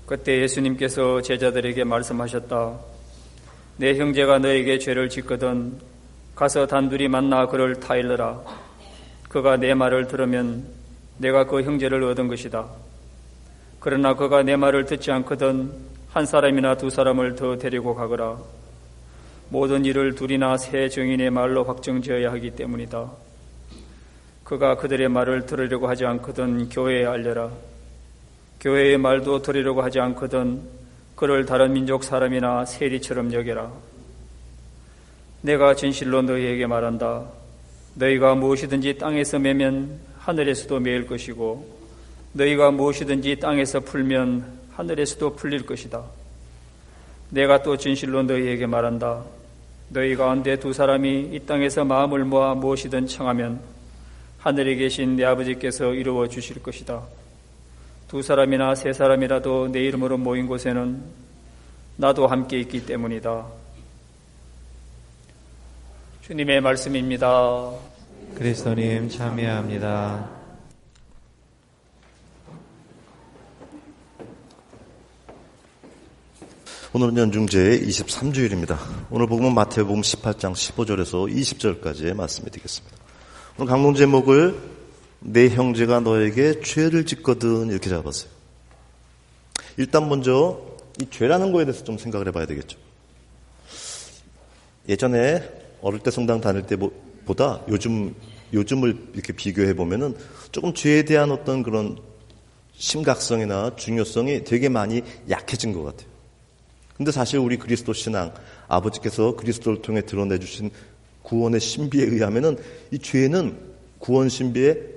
그때 예수님께서 제자들에게 말씀하셨다. 내 형제가 너에게 죄를 짓거든 가서 단둘이 만나 그를 타일러라. 그가 내 말을 들으면 내가 그 형제를 얻은 것이다. 그러나 그가 내 말을 듣지 않거든 한 사람이나 두 사람을 더 데리고 가거라. 모든 일을 둘이나 세 증인의 말로 확정지어야 하기 때문이다. 그가 그들의 말을 들으려고 하지 않거든 교회에 알려라. 교회의 말도 들으려고 하지 않거든 그를 다른 민족 사람이나 세리처럼 여겨라. 내가 진실로 너희에게 말한다. 너희가 무엇이든지 땅에서 매면 하늘에서도 매일 것이고 너희가 무엇이든지 땅에서 풀면 하늘에서도 풀릴 것이다. 내가 또 진실로 너희에게 말한다. 너희 가운데 두 사람이 이 땅에서 마음을 모아 무엇이든 청하면 하늘에 계신 내 아버지께서 이루어 주실 것이다. 두 사람이나 세 사람이라도 내 이름으로 모인 곳에는 나도 함께 있기 때문이다. 주님의 말씀입니다. 그리스도님 참여합니다. 오늘은 연중제의 23주일입니다. 오늘 복음은 마태복음 18장 15절에서 20절까지의 말씀이 되겠습니다. 오늘 강론 제목을 내 형제가 너에게 죄를 짓거든 이렇게 잡았어요. 일단 먼저 이 죄라는 거에 대해서 좀 생각을 해봐야 되겠죠. 예전에 어릴 때 성당 다닐 때보다 요즘을 이렇게 비교해 보면은 조금 죄에 대한 어떤 그런 심각성이나 중요성이 되게 많이 약해진 것 같아요. 근데 사실 우리 그리스도 신앙, 아버지께서 그리스도를 통해 드러내 주신 구원의 신비에 의하면은 이 죄는 구원 신비의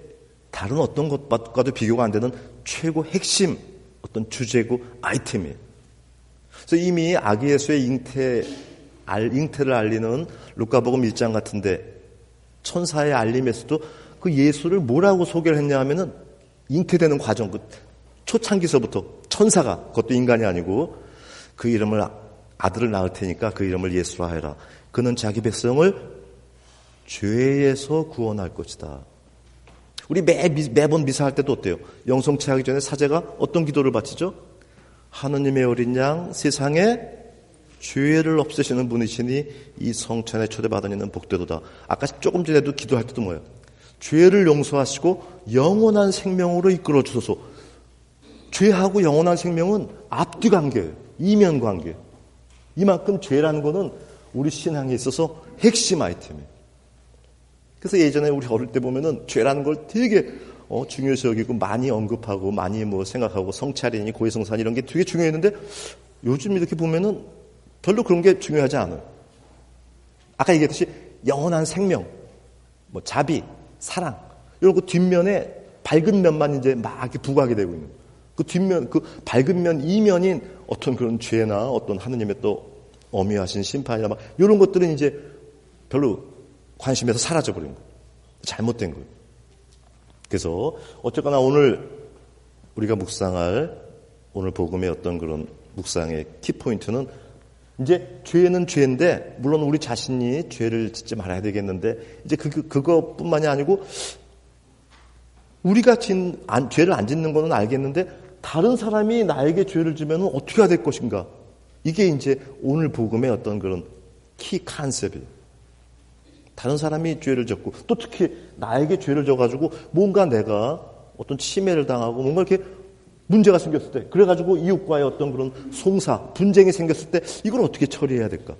다른 어떤 것과도 비교가 안 되는 최고 핵심 어떤 주제고 아이템이에요. 그래서 이미 아기 예수의 잉태를 알리는 루카복음 1장 같은데 천사의 알림에서도 그 예수를 뭐라고 소개를 했냐 하면은 잉태되는 과정, 그 초창기서부터 천사가, 그것도 인간이 아니고 그 이름을 아들을 낳을 테니까 그 이름을 예수라 해라. 그는 자기 백성을 죄에서 구원할 것이다. 우리 매번 미사할 때도 어때요? 영성체 하기 전에 사제가 어떤 기도를 바치죠? 하느님의 어린 양 세상에 죄를 없애시는 분이시니 이 성찬에 초대받은 이는 복되도다. 아까 조금 전에도 기도할 때도 뭐예요? 죄를 용서하시고 영원한 생명으로 이끌어 주소서. 죄하고 영원한 생명은 앞뒤 관계예요. 이면 관계. 이만큼 죄라는 거는 우리 신앙에 있어서 핵심 아이템이에요. 그래서 예전에 우리 어릴 때 보면은 죄라는 걸 되게 중요시 여기고 많이 언급하고 많이 생각하고 성찰이니 고해성사니 이런 게 되게 중요했는데 요즘 이렇게 보면은 별로 그런 게 중요하지 않아요. 아까 얘기했듯이 영원한 생명, 자비, 사랑 이런 거 뒷면에 밝은 면만 이제 막 이렇게 부각이 되고 있는 거예요. 그 뒷면, 그 밝은 면 이면인 어떤 그런 죄나 어떤 하느님의 또 엄미하신 심판이나 막 이런 것들은 이제 별로 관심에서 사라져버린 거예요. 잘못된 거예요. 그래서 어쨌거나 오늘 우리가 묵상할 오늘 복음의 어떤 그런 묵상의 키포인트는 이제 죄는 죄인데 물론 우리 자신이 죄를 짓지 말아야 되겠는데 이제 그것뿐만이 아니고 우리가 죄를 안 짓는 거는 알겠는데 다른 사람이 나에게 죄를 지면 어떻게 해야 될 것인가? 이게 이제 오늘 복음의 어떤 그런 키 컨셉이에요. 다른 사람이 죄를 졌고 또 특히 나에게 죄를 져가지고 뭔가 내가 어떤 침해를 당하고 뭔가 이렇게 문제가 생겼을 때 그래가지고 이웃과의 어떤 그런 송사, 분쟁이 생겼을 때 이걸 어떻게 처리해야 될까?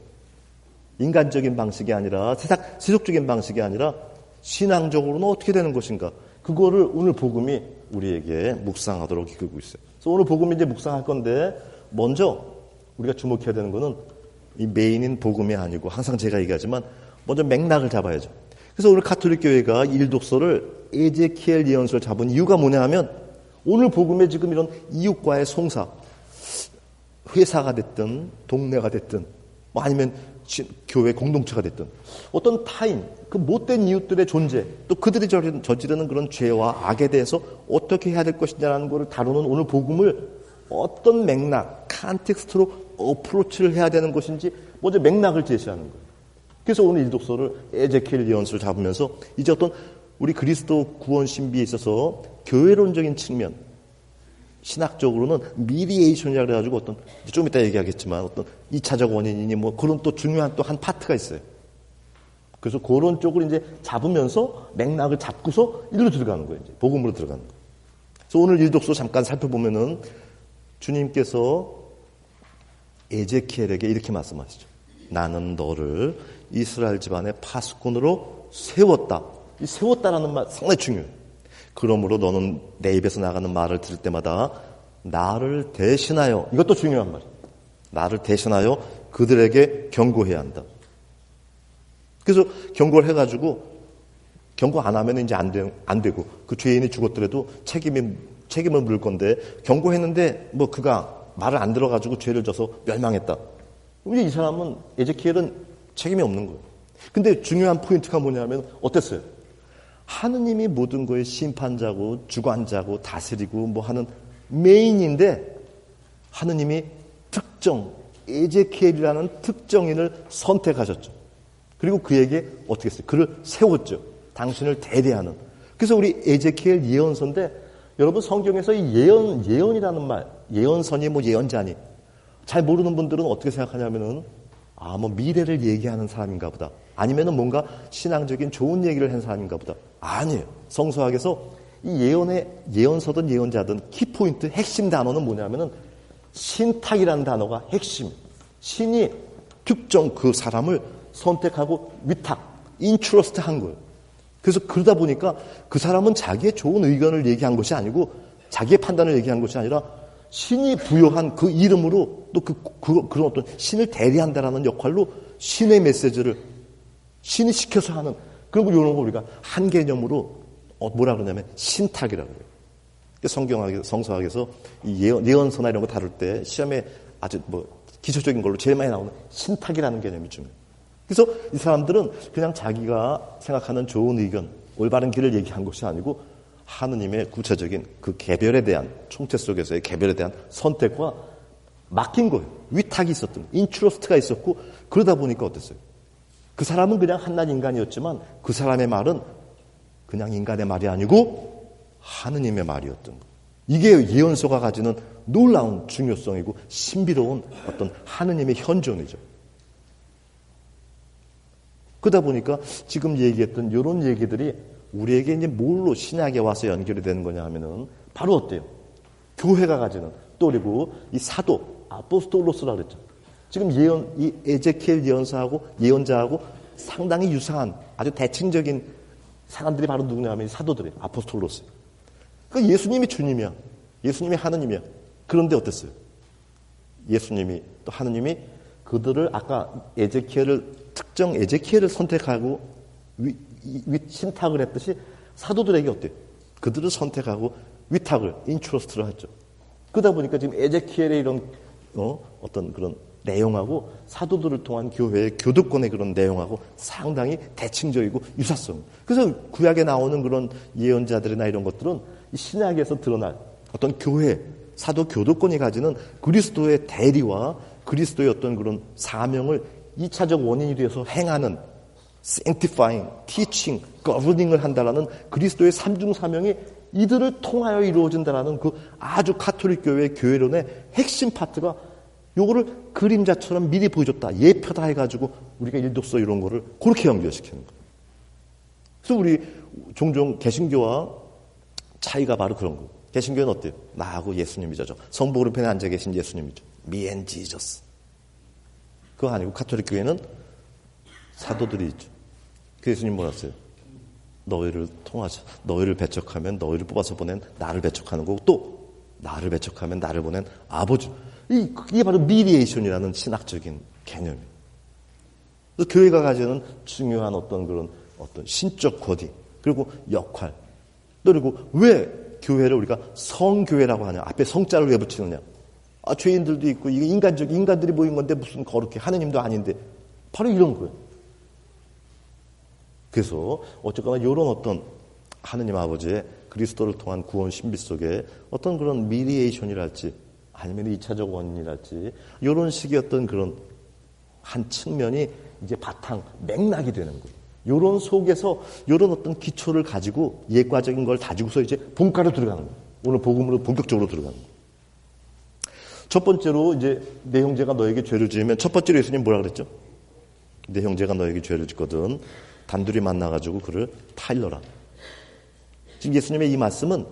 인간적인 방식이 아니라 세속적인 방식이 아니라 신앙적으로는 어떻게 되는 것인가? 그거를 오늘 복음이 우리에게 묵상하도록 이끌고 있어요. 그래서 오늘 복음이 이제 묵상할 건데 먼저 우리가 주목해야 되는 거는 이 메인인 복음이 아니고 항상 제가 얘기하지만 먼저 맥락을 잡아야죠. 그래서 오늘 가톨릭 교회가 일독서를 에제키엘 예언서를 잡은 이유가 뭐냐 하면 오늘 복음에 지금 이런 이웃과의 송사, 회사가 됐든 동네가 됐든 아니면 교회 공동체가 됐든 어떤 타인, 그 못된 이웃들의 존재 또 그들이 저지르는 그런 죄와 악에 대해서 어떻게 해야 될 것이냐라는 것을 다루는 오늘 복음을 어떤 맥락, 컨텍스트로 어프로치를 해야 되는 것인지 먼저 맥락을 제시하는 거예요. 그래서 오늘 이 독서를 에제키엘 예언서를 잡으면서 이제 어떤 우리 그리스도 구원 신비에 있어서 교회론적인 측면 신학적으로는 미디에이션이라고 그래가지고 어떤, 좀 이따 얘기하겠지만 어떤 2차적 원인이니 뭐 그런 또 중요한 또 한 파트가 있어요. 그래서 그런 쪽을 이제 잡으면서 맥락을 잡고서 일로 들어가는 거예요. 이제 복음으로 들어가는 거예요. 그래서 오늘 일독서 잠깐 살펴보면은 주님께서 에제키엘에게 이렇게 말씀하시죠. 나는 너를 이스라엘 집안의 파수꾼으로 세웠다. 이 세웠다라는 말 상당히 중요해요. 그러므로 너는 내 입에서 나가는 말을 들을 때마다 나를 대신하여, 이것도 중요한 말이에요. 나를 대신하여 그들에게 경고해야 한다. 그래서 경고를 해가지고 경고 안 하면 이제 안 되고 그 죄인이 죽었더라도 책임을 물을 건데 경고했는데 뭐 그가 말을 안 들어가지고 죄를 져서 멸망했다. 그럼 이 사람은 에제키엘은 책임이 없는 거예요. 근데 중요한 포인트가 뭐냐면 어땠어요? 하느님이 모든 거에 심판자고 주관자고 다스리고 뭐 하는 메인인데 하느님이 특정 에제키엘이라는 특정인을 선택하셨죠. 그리고 그에게 어떻게 했어요? 그를 세웠죠. 당신을 대리하는. 그래서 우리 에제키엘 예언서인데 여러분 성경에서 이 예언이라는 말, 예언서니 뭐 예언자니 잘 모르는 분들은 어떻게 생각하냐면은 뭐 미래를 얘기하는 사람인가 보다. 아니면은 뭔가 신앙적인 좋은 얘기를 한 사람인가 보다. 아니에요. 성서학에서 이 예언서든 예언자든 키포인트 핵심 단어는 뭐냐면은 신탁이라는 단어가 핵심. 신이 특정 그 사람을 선택하고 위탁, 인트러스트 한 거예요. 그래서 그러다 보니까 그 사람은 자기의 좋은 의견을 얘기한 것이 아니고 자기의 판단을 얘기한 것이 아니라 신이 부여한 그 이름으로 또 그런 어떤 신을 대리한다라는 역할로 신의 메시지를 신이 시켜서 하는 그런 거 이런 거 우리가 한 개념으로 뭐라 그러냐면 신탁이라고 그래요. 성서학에서 이 예언서나 이런 거 다룰 때 시험에 아주 뭐 기초적인 걸로 제일 많이 나오는 신탁이라는 개념이 중요해요. 그래서 이 사람들은 그냥 자기가 생각하는 좋은 의견, 올바른 길을 얘기한 것이 아니고 하느님의 구체적인 그 개별에 대한 총체 속에서의 개별에 대한 선택과 맡긴 거예요. 위탁이 있었던 거예요. 인트러스트가 있었고 그러다 보니까 어땠어요? 그 사람은 그냥 한낱 인간이었지만 그 사람의 말은 그냥 인간의 말이 아니고 하느님의 말이었던 거예요. 이게 예언서가 가지는 놀라운 중요성이고 신비로운 어떤 하느님의 현존이죠. 그러다 보니까 지금 얘기했던 이런 얘기들이 우리에게 이제 뭘로 신약에 와서 연결이 되는 거냐 하면은 바로 어때요? 교회가 가지는 또 그리고 이 사도 아포스톨로스라 그랬죠. 지금 이 에제키엘 예언사하고 예언자하고 상당히 유사한 아주 대칭적인 사람들이 바로 누구냐 하면 사도들이에요. 아포스톨로스. 그러니까 예수님이 주님이야. 예수님이 하느님이야. 그런데 어땠어요? 예수님이 또 하느님이 그들을 아까 특정 에제키엘을 선택하고 신탁을 했듯이 사도들에게 어때요? 그들을 선택하고 위탁을 인트러스트를 했죠. 그러다 보니까 지금 에제키엘의 이런 어떤 그런 내용하고 사도들을 통한 교회의 교도권의 그런 내용하고 상당히 대칭적이고 유사성. 그래서 구약에 나오는 그런 예언자들이나 이런 것들은 신약에서 드러날 어떤 교회 사도 교도권이 가지는 그리스도의 대리와 그리스도의 어떤 그런 사명을 2차적 원인이 되어서 행하는 sanctifying, teaching, governing을 한다라는 그리스도의 삼중 사명이 이들을 통하여 이루어진다라는 그 아주 가톨릭 교회의 교회론의 핵심 파트가 요거를 그림자처럼 미리 보여줬다, 예표다 해가지고 우리가 일독서 이런 거를 그렇게 연결시키는 거예요. 그래서 우리 종종 개신교와 차이가 바로 그런 거예요. 개신교는 어때요? 나하고 예수님이죠. 성부 오른편에 앉아 계신 예수님이죠. Me and Jesus. 그거 아니고 가톨릭 교회는 사도들이 있죠. 그 예수님 뭐랬어요? 너희를 통하자. 너희를 배척하면 너희를 뽑아서 보낸 나를 배척하는 거고 또 나를 배척하면 나를 보낸 아버지. 이게 바로 미디에이션이라는 신학적인 개념이에요. 그래서 교회가 가지는 중요한 어떤 그런 어떤 신적 권위 그리고 역할. 그리고 왜 교회를 우리가 성교회라고 하냐? 앞에 성자를 왜 붙이느냐? 죄인들도 있고 이게 인간들이 모인 건데 무슨 거룩해 하느님도 아닌데 바로 이런 거예요. 그래서 어쨌거나 이런 어떤 하느님 아버지의 그리스도를 통한 구원 신비 속에 어떤 그런 미디에이션이랄지 아니면 2차적 원인이랄지 이런 식의 어떤 그런 한 측면이 이제 바탕 맥락이 되는 거예요. 이런 속에서 이런 어떤 기초를 가지고 예과적인 걸 가지고서 이제 본가로 들어가는 거예요. 오늘 복음으로 본격적으로 들어가는 거예요. 첫 번째로 이제 내 형제가 너에게 죄를 지으면 첫 번째로 예수님 뭐라 그랬죠? 내 형제가 너에게 죄를 짓거든 단둘이 만나가지고 그를 타일러라. 지금 예수님의 이 말씀은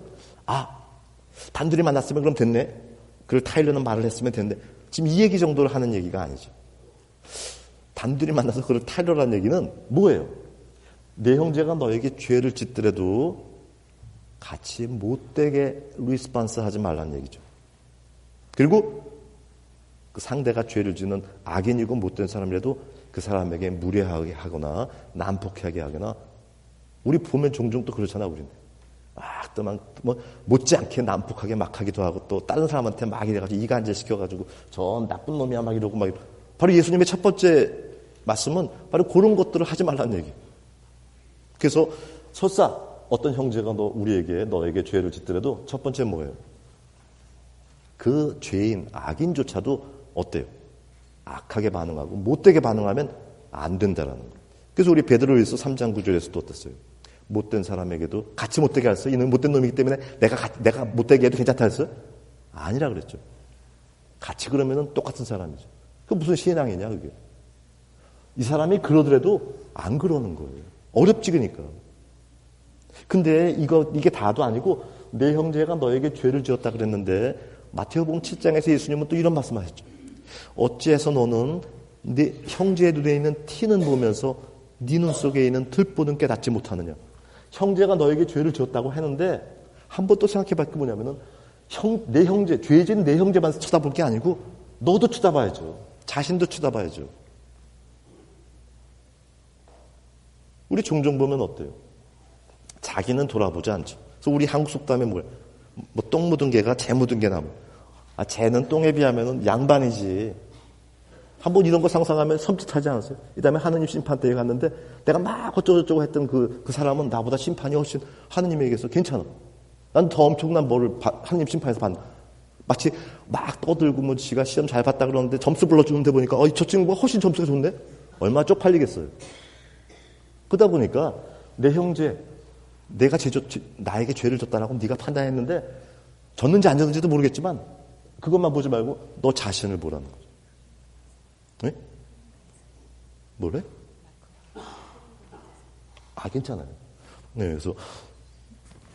단둘이 만났으면 그럼 됐네. 그를 타일러는 말을 했으면 됐네. 지금 이 얘기 정도를 하는 얘기가 아니죠. 단둘이 만나서 그를 타일러라는 얘기는 뭐예요? 내 형제가 너에게 죄를 짓더라도 같이 못되게 리스폰스 하지 말라는 얘기죠. 그리고 그 상대가 죄를 짓는 악인이고 못된 사람이라도 그 사람에게 무례하게 하거나 난폭하게 하거나 우리 보면 종종 또 그렇잖아. 우리는 또 막 못지않게 난폭하게 막 하기도 하고 또 다른 사람한테 막 이래가지고 이간질 시켜가지고 저 나쁜 놈이야 막 이러고 막 바로 예수님의 첫 번째 말씀은 바로 그런 것들을 하지 말라는 얘기. 그래서 설사 어떤 형제가 우리에게 너에게 죄를 짓더라도 첫 번째 뭐예요? 그 죄인 악인조차도 어때요? 악하게 반응하고 못되게 반응하면 안 된다라는 거예요. 그래서 우리 베드로후서 3장 9절에서 또 어땠어요? 못된 사람에게도 같이 못되게 했어요. 이는 못된 놈이기 때문에 내가 못되게 해도 괜찮다 했어요? 아니라 그랬죠. 같이 그러면은 똑같은 사람이죠. 그 무슨 신앙이냐 그게. 이 사람이 그러더라도 안 그러는 거예요. 어렵지 그러니까. 근데 이게 다도 아니고 내 형제가 너에게 죄를 지었다 그랬는데 마태복음 7장에서 예수님은 또 이런 말씀하셨죠. 어찌해서 너는 네 형제의 눈에 있는 티는 보면서 네 눈 속에 있는 들보는 깨닫지 못하느냐. 형제가 너에게 죄를 지었다고 했는데 한 번 또 생각해볼 게 뭐냐면은 내 형제, 죄진 내 형제만 쳐다볼 게 아니고 너도 쳐다봐야죠. 자신도 쳐다봐야죠. 우리 종종 보면 어때요? 자기는 돌아보지 않죠. 그래서 우리 한국 속담에 뭐예요? 똥 묻은 개가 재 묻은 개 나무. 쟤는 똥에 비하면 양반이지. 한번 이런 거 상상하면 섬찟하지 않았어요? 이 다음에 하느님 심판대에 갔는데 내가 막 어쩌고저쩌고 했던 그 사람은 나보다 심판이 훨씬 하느님에게서 괜찮아. 난 더 엄청난 뭐를 하느님 심판에서 받는. 마치 막 떠들고 지가 시험 잘 봤다 그러는데 점수 불러주는데 보니까 저 친구가 훨씬 점수가 좋네? 얼마나 쪽팔리겠어요. 그러다 보니까 내 형제, 나에게 죄를 졌다라고 네가 판단했는데 졌는지 안 졌는지도 모르겠지만 그것만 보지 말고 너 자신을 보라는 거죠. 네? 뭐래? 괜찮아요. 네, 그래서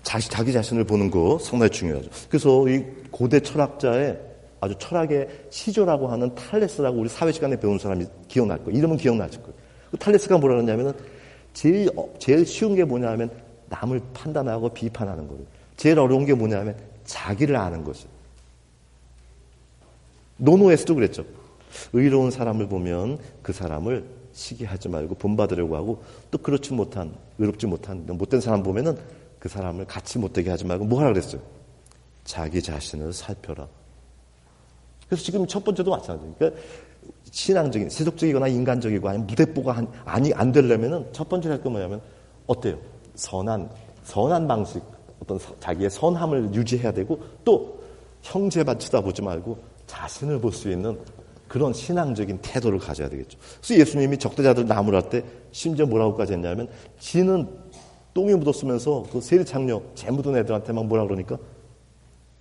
자기 자신을 보는 거 상당히 중요하죠. 그래서 이 고대 철학자의 아주 철학의 시조라고 하는 탈레스라고 우리 사회 시간에 배운 사람이 기억날 거예요. 이름은 기억나실 거예요. 그 탈레스가 뭐라 그러냐면은 제일 쉬운 게 뭐냐면 남을 판단하고 비판하는 거예요. 제일 어려운 게 뭐냐면 자기를 아는 거죠. 노노에서도 그랬죠. 의로운 사람을 보면 그 사람을 시기하지 말고 본받으려고 하고 또 그렇지 못한, 의롭지 못한, 못된 사람 보면은 그 사람을 같이 못되게 하지 말고 뭐 하라 그랬어요? 자기 자신을 살펴라. 그래서 지금 첫 번째도 마찬가지예요. 그러니까 신앙적인, 세속적이거나 인간적이고 아니면 무대뽀가 안 되려면은 첫 번째로 할 게 뭐냐면 어때요? 선한 방식, 어떤 자기의 선함을 유지해야 되고 또 형제만 쳐다보지 말고 자신을 볼 수 있는 그런 신앙적인 태도를 가져야 되겠죠. 그래서 예수님이 적대자들 나무랄 때 심지어 뭐라고까지 했냐면 지는 똥이 묻었으면서 그 세리창녀 재 묻은 애들한테 막 뭐라 그러니까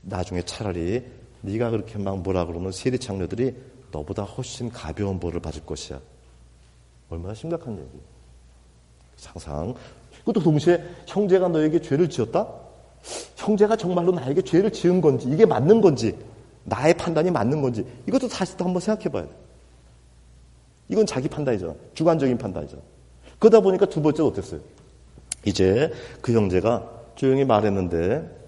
나중에 차라리 네가 그렇게 막 뭐라 그러면 세리창녀들이 너보다 훨씬 가벼운 벌을 받을 것이야. 얼마나 심각한 얘기예요. 항상 그것도 동시에 형제가 너에게 죄를 지었다? 형제가 정말로 나에게 죄를 지은 건지 이게 맞는 건지 나의 판단이 맞는 건지 이것도 다시 또 한번 생각해 봐야 돼. 이건 자기 판단이잖아. 주관적인 판단이잖아. 그러다 보니까 두 번째는 어땠어요? 이제 그 형제가 조용히 말했는데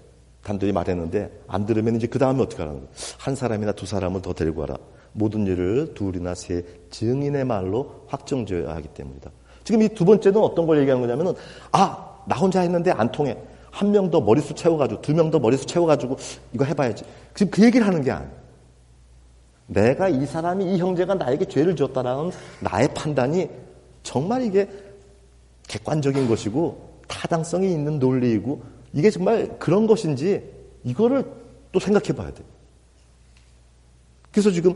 단둘이 말했는데 안 들으면 이제 그 다음에 어떻게 하라는 거예요? 한 사람이나 두 사람을 더 데리고 와라. 모든 일을 둘이나 세 증인의 말로 확정지어야 하기 때문이다. 지금 이 두 번째는 어떤 걸 얘기하는 거냐면은 나 혼자 했는데 안 통해. 한 명 더 머릿수 채워가지고 2명 더 머릿수 채워가지고 이거 해봐야지. 지금 그 얘기를 하는 게 아니에요. 내가 이 형제가 나에게 죄를 지었다라는 나의 판단이 정말 이게 객관적인 것이고 타당성이 있는 논리이고 이게 정말 그런 것인지 이거를 또 생각해 봐야 돼요. 그래서 지금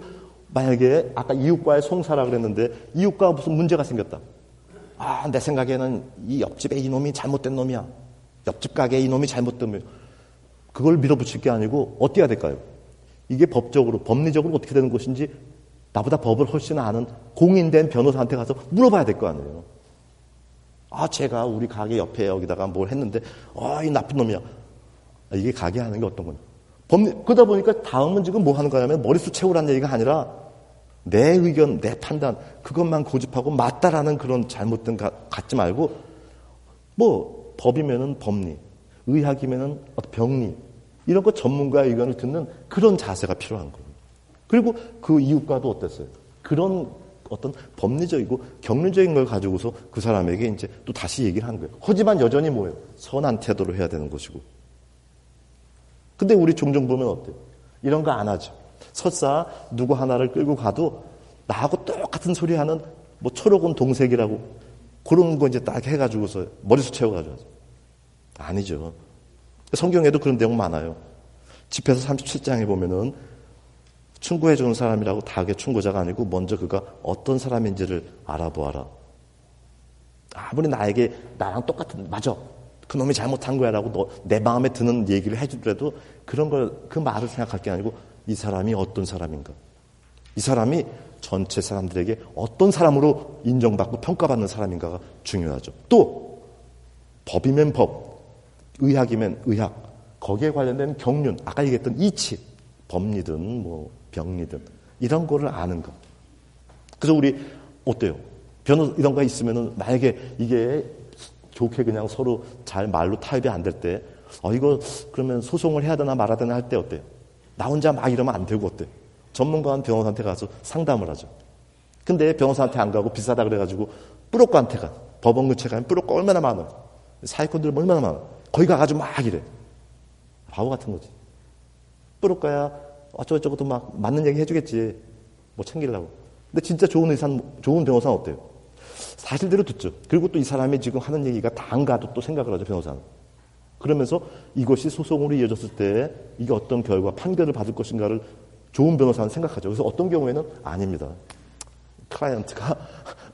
만약에 아까 이웃과의 송사라 그랬는데 이웃과 무슨 문제가 생겼다. 내 생각에는 이 옆집에 이놈이 잘못된 놈이야. 옆집 가게에 이놈이 잘못된 놈이야. 그걸 밀어붙일 게 아니고 어떻게 해야 될까요? 이게 법적으로, 법리적으로 어떻게 되는 것인지 나보다 법을 훨씬 아는 공인된 변호사한테 가서 물어봐야 될 거 아니에요. 제가 우리 가게 옆에 여기다가 뭘 했는데, 이 나쁜 놈이야. 이게 가게 하는 게 어떤 거냐. 그러다 보니까 다음은 지금 뭐 하는 거냐면 머릿수 채우라는 얘기가 아니라 내 의견, 내 판단, 그것만 고집하고 맞다라는 그런 잘못된 갖지 말고, 뭐, 법이면은 법리, 의학이면은 병리, 이런 거 전문가의 의견을 듣는 그런 자세가 필요한 거예요. 그리고 그 이웃과도 어땠어요? 그런 어떤 법리적이고 경륜적인 걸 가지고서 그 사람에게 이제 또 다시 얘기를 하는 거예요. 하지만 여전히 뭐예요? 선한 태도를 해야 되는 것이고. 근데 우리 종종 보면 어때요? 이런 거 안 하죠. 설사 누구 하나를 끌고 가도 나하고 똑같은 소리 하는 뭐 초록은 동색이라고 그런 거 이제 딱 해가지고서 머리수 채워가지고. 아니죠. 성경에도 그런 내용 많아요. 집에서 37장에 보면은 충고해주는 사람이라고 닭의 충고자가 아니고 먼저 그가 어떤 사람인지를 알아보아라. 아무리 나랑 똑같은, 맞아. 그놈이 잘못한 거야 라고 내 마음에 드는 얘기를 해주더라도 그런 걸, 그 말을 생각할 게 아니고 이 사람이 어떤 사람인가. 이 사람이 전체 사람들에게 어떤 사람으로 인정받고 평가받는 사람인가가 중요하죠. 또 법이면 법, 의학이면 의학, 거기에 관련된 경륜, 아까 얘기했던 이치, 법리든 뭐 병리든 이런 거를 아는 거. 그래서 우리 어때요? 이런 거 있으면은 만약에 이게 좋게 그냥 서로 잘 말로 타협이 안 될 때, 이거 그러면 소송을 해야 되나 말아야 되나 할 때 어때요? 나 혼자 막 이러면 안 되고 어때요? 전문가한 변호사한테 가서 상담을 하죠. 근데 변호사한테 안 가고 비싸다 그래가지고 뿌로과한테 가. 법원 근처에 가면 뿌로과 얼마나 많아. 사회권들 얼마나 많아. 거기 가가지고 막 이래. 바보 같은 거지. 뿌로과야 어쩌고저쩌고 막 맞는 얘기 해주겠지. 뭐 챙기려고. 근데 진짜 좋은 의사, 좋은 변호사는 어때요? 사실대로 듣죠. 그리고 또 이 사람이 지금 하는 얘기가 다인가도 또 생각을 하죠, 변호사는. 그러면서 이것이 소송으로 이어졌을 때 이게 어떤 결과, 판결을 받을 것인가를 좋은 변호사는 생각하죠. 그래서 어떤 경우에는 아닙니다. 클라이언트가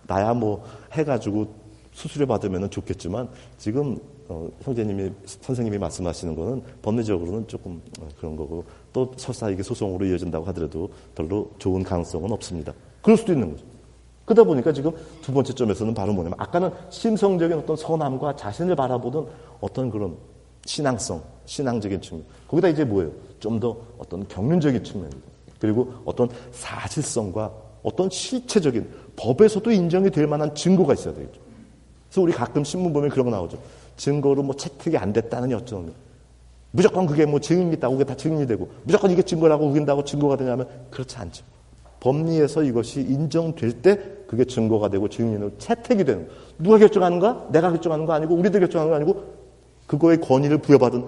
나야 뭐 해가지고 수수료 받으면 좋겠지만 지금 선생님이 말씀하시는 거는 법리적으로는 조금 그런 거고 또 설사 이게 소송으로 이어진다고 하더라도 별로 좋은 가능성은 없습니다. 그럴 수도 있는 거죠. 그러다 보니까 지금 두 번째 점에서는 바로 뭐냐면 아까는 심성적인 어떤 선함과 자신을 바라보던 어떤 그런 신앙성, 신앙적인 측면. 거기다 이제 뭐예요? 좀 더 어떤 경륜적인 측면입니다. 그리고 어떤 사실성과 어떤 실체적인 법에서도 인정이 될 만한 증거가 있어야 되겠죠. 그래서 우리 가끔 신문 보면 그런 거 나오죠. 증거로 뭐 채택이 안 됐다느니 어쩌는 무조건 그게 뭐 증인이 있다고 그게 다 증인이 되고 무조건 이게 증거라고 우긴다고 증거가 되냐면 그렇지 않죠. 법리에서 이것이 인정될 때 그게 증거가 되고 증인으로 채택이 되는 거예요. 누가 결정하는가? 내가 결정하는 거 아니고 우리들 결정하는 거 아니고 그거의 권위를 부여받은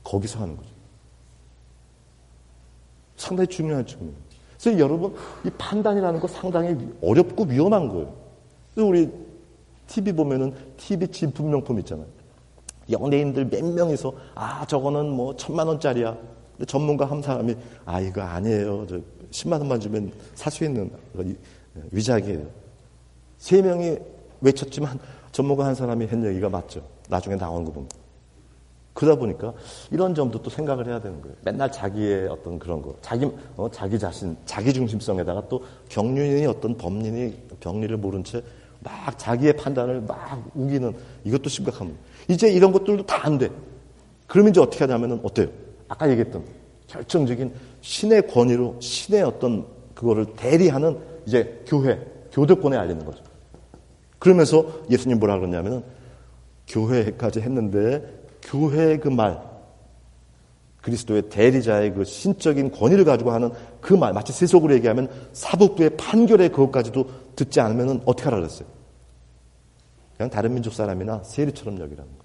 거기서 하는 거죠. 상당히 중요한 측면입니다. 그래서 여러분 이 판단이라는 거 상당히 어렵고 위험한 거예요. 그래서 우리 TV 보면은 TV 진품명품 있잖아요. 연예인들 몇 명이서 저거는 뭐 1,000만 원짜리야. 근데 전문가 한 사람이 이거 아니에요. 10만 원만 주면 살 수 있는 위작이에요. 3명이 외쳤지만 전문가 한 사람이 한 얘기가 맞죠. 나중에 나온 거 보면. 그러다 보니까 이런 점도 또 생각을 해야 되는 거예요. 맨날 자기의 어떤 그런 거, 자기 자신, 자기 중심성에다가 또 경륜이 어떤 법리니 병리를 모른 채 막 자기의 판단을 막 우기는 이것도 심각합니다. 이제 이런 것들도 다 안 돼. 그러면 이제 어떻게 하냐면은 어때요? 아까 얘기했던 결정적인 신의 권위로 신의 어떤 그거를 대리하는 이제 교도권에 알리는 거죠. 그러면서 예수님 뭐라 그러냐면은 교회까지 했는데 교회의 그 말, 그리스도의 대리자의 그 신적인 권위를 가지고 하는 그 말, 마치 세속으로 얘기하면 사법부의 판결에 그것까지도 듣지 않으면 어떻게 하라 그랬어요? 그냥 다른 민족 사람이나 세리처럼 여기라는 거예요.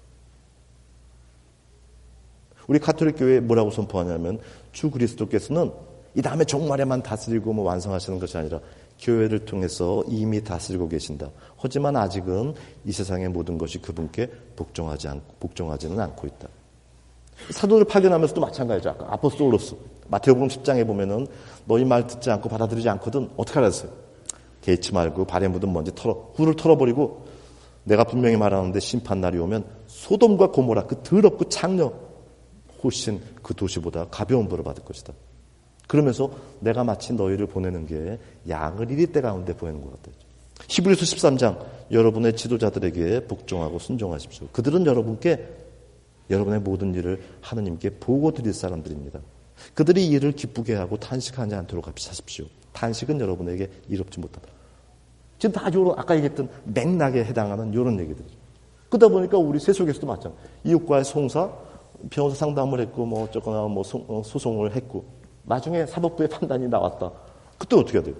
우리 가톨릭 교회에 뭐라고 선포하냐면 주 그리스도께서는 이 다음에 종말에만 다스리고 뭐 완성하시는 것이 아니라 교회를 통해서 이미 다스리고 계신다. 하지만 아직은 이 세상의 모든 것이 그분께 복종하지는 않고 있다. 사도를 파견하면서도 마찬가지죠. 아까 아포스톨로스 마태복음 10장에 보면은 너희 말 듣지 않고 받아들이지 않거든 어떻게 하라 했어요? 개의치 말고 발에 묻은 먼지 훌을 털어버리고 내가 분명히 말하는데 심판날이 오면 소돔과 고모라 그 더럽고 창녀 훨씬 그 도시보다 가벼운 벌을 받을 것이다. 그러면서 내가 마치 너희를 보내는 게 양을 이리 때 가운데 보내는 것 같아요. 히브리서 13장 여러분의 지도자들에게 복종하고 순종하십시오. 그들은 여러분께 여러분의 모든 일을 하느님께 보고 드릴 사람들입니다. 그들이 이 일을 기쁘게 하고 탄식하지 않도록 하십시오. 탄식은 여러분에게 이롭지 못하다. 지금 다 요런 아까 얘기했던 맥락에 해당하는 이런 얘기들이죠. 그러다 보니까 우리 세속에서도 마찬가지. 이웃과의 송사, 변호사 상담을 했고 뭐 어쩌거나 뭐 소송을 했고 나중에 사법부의 판단이 나왔다. 그때 어떻게 해야 돼요?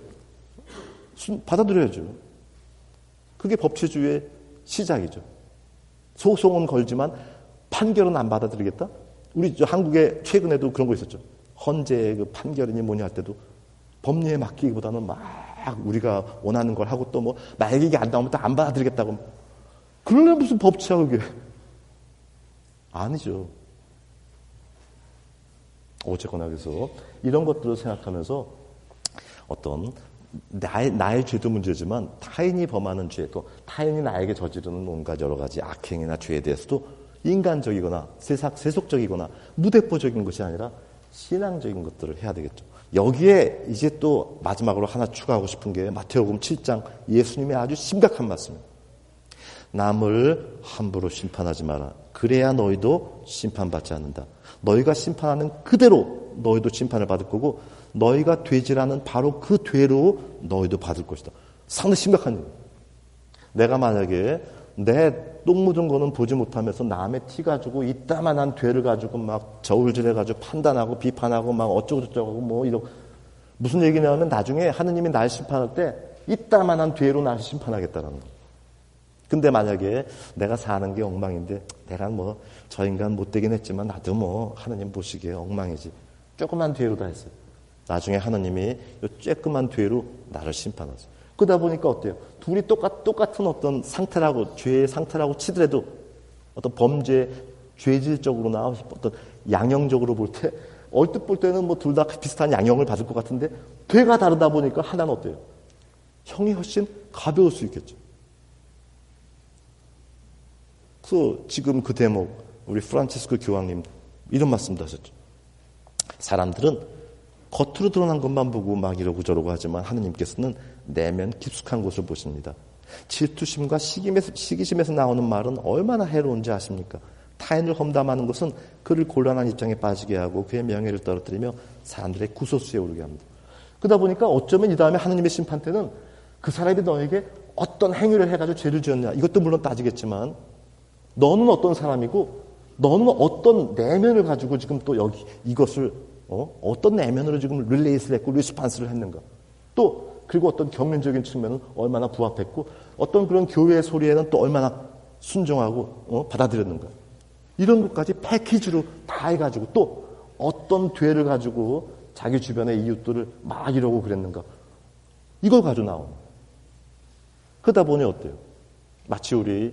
받아들여야죠. 그게 법치주의의 시작이죠. 소송은 걸지만 판결은 안 받아들이겠다? 우리 한국에 최근에도 그런 거 있었죠. 헌재의 그 판결이니 뭐냐 할 때도 법리에 맡기기보다는 막 우리가 원하는 걸 하고 또 뭐 말 얘기 안 나오면 또 안 받아들이겠다고. 그러려면 무슨 법치야 그게. 아니죠. 어쨌거나 그래서 이런 것들을 생각하면서 어떤 나의 죄도 문제지만 타인이 범하는 죄, 또 타인이 나에게 저지르는 온갖 여러 가지 악행이나 죄에 대해서도 인간적이거나 세속적이거나 무대포적인 것이 아니라 신앙적인 것들을 해야 되겠죠. 여기에 이제 또 마지막으로 하나 추가하고 싶은 게 마태복음 7장 예수님의 아주 심각한 말씀입니다. 남을 함부로 심판하지 마라. 그래야 너희도 심판받지 않는다. 너희가 심판하는 그대로 너희도 심판을 받을 거고 너희가 되지라는 바로 그 되로 너희도 받을 것이다. 상당히 심각한 얘기예요. 내가 만약에 내 똥 묻은 거는 보지 못하면서 남의 티 가지고 이따만한 죄를 가지고 막 저울질해가지고 판단하고 비판하고 막 어쩌고저쩌고 하고 뭐 이런 무슨 얘기냐면 나중에 하느님이 날 심판할 때 이따만한 죄로 날 심판하겠다라는 거예요. 근데 만약에 내가 사는 게 엉망인데 내가 뭐 저 인간 못되긴 했지만 나도 뭐 하느님 보시기에 엉망이지. 조그만 죄로 다 했어요. 나중에 하느님이 이 쬐끄만 죄로 나를 심판하세요. 그러다 보니까 어때요? 둘이 똑같은 어떤 상태라고, 죄의 상태라고 치더라도 어떤 범죄, 죄질적으로나 어떤 양형적으로 볼 때, 얼뜻 볼 때는 뭐 둘 다 비슷한 양형을 받을 것 같은데, 죄가 다르다 보니까 하나는 어때요? 형이 훨씬 가벼울 수 있겠죠. 그래서 지금 그 대목, 우리 프란치스코 교황님 이런 말씀도 하셨죠. 사람들은 겉으로 드러난 것만 보고 막 이러고 저러고 하지만 하느님께서는 내면 깊숙한 곳을 보십니다. 질투심과 시기심에서 나오는 말은 얼마나 해로운지 아십니까? 타인을 험담하는 것은 그를 곤란한 입장에 빠지게 하고 그의 명예를 떨어뜨리며 사람들의 구소수에 오르게 합니다. 그러다 보니까 어쩌면 이 다음에 하느님의 심판 때는 그 사람이 너에게 어떤 행위를 해가지고 죄를 지었냐 이것도 물론 따지겠지만 너는 어떤 사람이고 너는 어떤 내면을 가지고 지금 또 여기 이것을 어떤 내면으로 지금 릴레이스를 했고 리스판스를 했는가. 또 그리고 어떤 경륜적인 측면은 얼마나 부합했고 어떤 그런 교회의 소리에는 또 얼마나 순종하고 받아들였는가. 이런 것까지 패키지로 다 해가지고 또 어떤 죄를 가지고 자기 주변의 이웃들을 막 이러고 그랬는가. 이걸 가지고 나오는. 그러다 보니 어때요? 마치 우리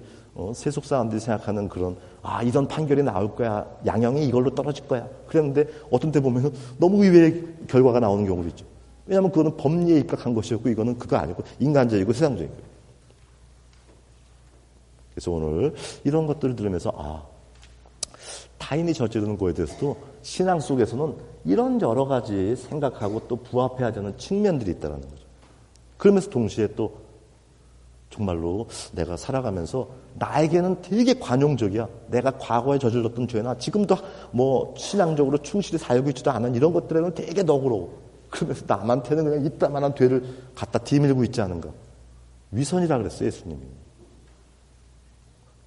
세속 사람들이 생각하는 그런 이런 판결이 나올 거야. 양형이 이걸로 떨어질 거야. 그랬는데 어떤 때 보면 너무 의외의 결과가 나오는 경우도 있죠. 왜냐하면 그거는 법리에 입각한 것이었고 이거는 그거 아니고 인간적이고 세상적인 거예요. 그래서 오늘 이런 것들을 들으면서 타인이 저지르는 거에 대해서도 신앙 속에서는 이런 여러 가지 생각하고 또 부합해야 되는 측면들이 있다는 거죠. 그러면서 동시에 또 정말로 내가 살아가면서 나에게는 되게 관용적이야. 내가 과거에 저질렀던 죄나 지금도 뭐 신앙적으로 충실히 살고 있지도 않은 이런 것들에는 되게 너그러워. 그러면서 남한테는 그냥 이따만한 죄를 갖다 뒤밀고 있지 않은가. 위선이라 그랬어요, 예수님이.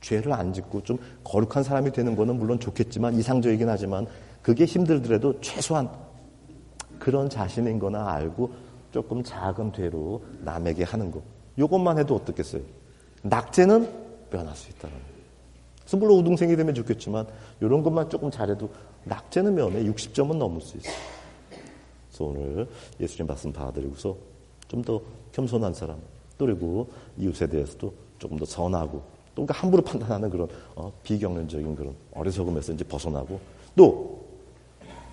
죄를 안 짓고 좀 거룩한 사람이 되는 거는 물론 좋겠지만 이상적이긴 하지만 그게 힘들더라도 최소한 그런 자신인 거나 알고 조금 작은 죄로 남에게 하는 거. 이것만 해도 어떻겠어요? 낙제는 면할 수 있다는 거예요. 그래서 물론 우등생이 되면 좋겠지만 이런 것만 조금 잘해도 낙제는 면에 60점은 넘을 수 있어요. 그래서 오늘 예수님 말씀 받아들이고서 좀 더 겸손한 사람, 그리고 이웃에 대해서도 조금 더 선하고 또 그러니까 함부로 판단하는 그런 비경륜적인 그런 어리석음에서 이제 벗어나고 또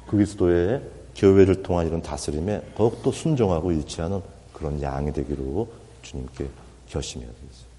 그리스도의 교회를 통한 이런 다스림에 더욱더 순종하고 일치하는 그런 양이 되기로 주님께 결심해야 되겠어요.